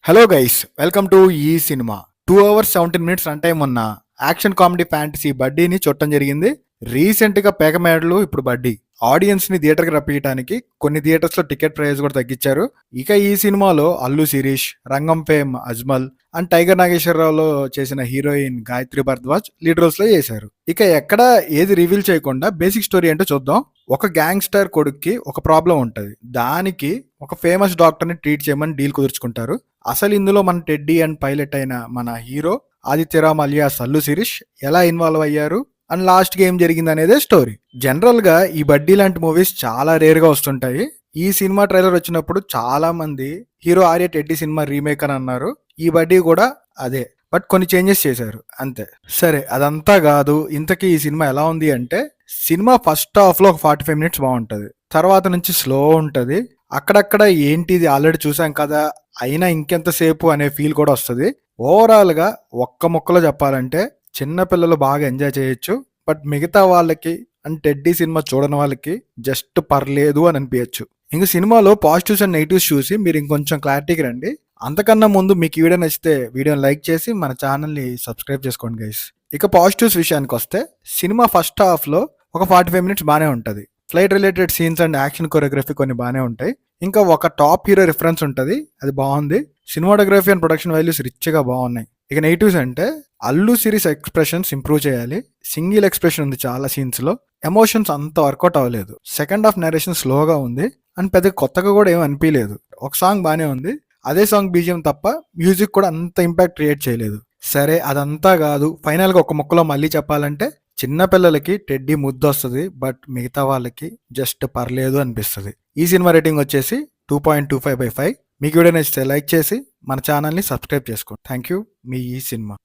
Hello guys, welcome to ఈ cinema. 2 hours 17 minutes run time ఉన్న action comedy fantasy బడ్డీని చూడటం జరిగింది. రీసెంట్ గా పేకమేడలు ఇప్పుడు బడ్డీ ఆడియన్స్ ని థియేటర్ కి రప్పించడానికి కొన్ని థియేటర్స్ లో టికెట్ ప్రైస్ కూడా తగ్గించారు. ఇక ఈ సినిమాలో Allu Sirish, Rangam fame Ajmal and Tiger నాగేశ్వరరావులో చేసిన heroine Gayatri Bharadwaj lead roles లో చేశారు. ఇక ఎక్కడ ఏది రివీల్ చేయకుండా బేసిక్ స్టోరీ ఏంటో చూద్దాం. ఒక గ్యాంగ్స్టర్ కొడుక్కి ఒక ప్రాబ్లం ఉంటది. దానికి ఒక ఫేమస్ డాక్టర్ ని ట్రీట్ చేయమని డీల్ కుదుర్చుకుంటారు. అసలు ఇందులో మన టెడ్డీ అండ్ పైలట్ అయిన మన హీరో ఆదిత్యరామ్ అలియాస్ అల్లు శిరీష్ ఎలా ఇన్వాల్వ్ అయ్యారు అండ్ లాస్ట్ కి ఏం జరిగింది అనేదే స్టోరీ. జనరల్ గా ఈ బడ్డీ లాంటి మూవీస్ చాలా రేర్ గా వస్తుంటాయి. ఈ సినిమా ట్రైలర్ వచ్చినప్పుడు చాలా మంది hero Arya teddy cinema remake అని అన్నారు. ఈ బడ్డీ కూడా అదే, బట్ కొన్ని చేంజెస్ చేశారు అంతే. సరే, అదంతా కాదు. ఇంతకీ ఈ సినిమా ఎలా ఉంది అంటే, సినిమా ఫస్ట్ హాఫ్ లో ఒక 45 మినిట్స్ బాగుంటది. తర్వాత నుంచి స్లో ఉంటది. అక్కడక్కడ ఏంటిది ఆల్రెడీ చూసాం కదా, అయినా ఇంకెంతసేపు అనే ఫీల్ కూడా వస్తుంది. ఓవరాల్ గా ఒక్క ముక్కలో చెప్పాలంటే చిన్న పిల్లలు బాగా ఎంజాయ్ చేయొచ్చు. బట్ మిగతా వాళ్ళకి అండ్ టెడ్డీ సినిమా చూడని వాళ్ళకి జస్ట్ పర్లేదు అని అనిపించచ్చు. ఇంక సినిమాలో పాజిటివ్స్ అండ్ నెగిటివ్స్ చూసి మీరు ఇంకొంచెం క్లారిటీకి రండి. అంతకన్నా ముందు మీకు ఈ వీడియో నచ్చితే వీడియోని లైక్ చేసి మన ఛానల్ని సబ్స్క్రైబ్ చేసుకోండి గైస్. ఇక పాజిటివ్స్ విషయానికి వస్తే, సినిమా ఫస్ట్ హాఫ్ లో ఒక 45 మినిట్స్ బాగానే ఉంటుంది. Flight related scenes and action choreography కొన్ని బాగానే ఉంటాయి. ఇంకా ఒక టాప్ హీరో రిఫరెన్స్ ఉంటుంది, అది బాగుంది. Cinematography and production values rich గా బాగున్నాయి. ఇక నెగిటివ్స్ అంటే, అల్లు సిరీస్ ఎక్స్ప్రెషన్స్ ఇంప్రూవ్ చేయాలి. సింగిల్ ఎక్స్ప్రెషన్ ఉంది చాలా సీన్స్ లో. ఎమోషన్స్ అంత వర్కౌట్ అవ్వలేదు. సెకండ్ హాఫ్ నరేషన్ స్లోగా ఉంది అండ్ పెద్ద కొత్తగా కూడా ఏం అనిపించలేదు. ఒక సాంగ్ బాగానే ఉంది, అదే సాంగ్ బీజిఎం తప్ప మ్యూజిక్ కూడా అంత ఇంపాక్ట్ క్రియేట్ చేయలేదు. సరే, అదంతా కాదు. ఫైనల్ గా ఒక ముక్కలో మళ్ళీ చెప్పాలంటే, చిన్న పిల్లలకి టెడ్డీ ముద్దు వస్తుంది, బట్ మిగతా వాళ్ళకి జస్ట్ పర్లేదు అనిపిస్తుంది. ఈ సినిమా రేటింగ్ వచ్చేసి 2.25/5. మీకు వీడియో నచ్చితే లైక్ చేసి మన ఛానల్ని సబ్స్క్రైబ్ చేసుకోండి. Thank you. మీ ఈ సినిమా.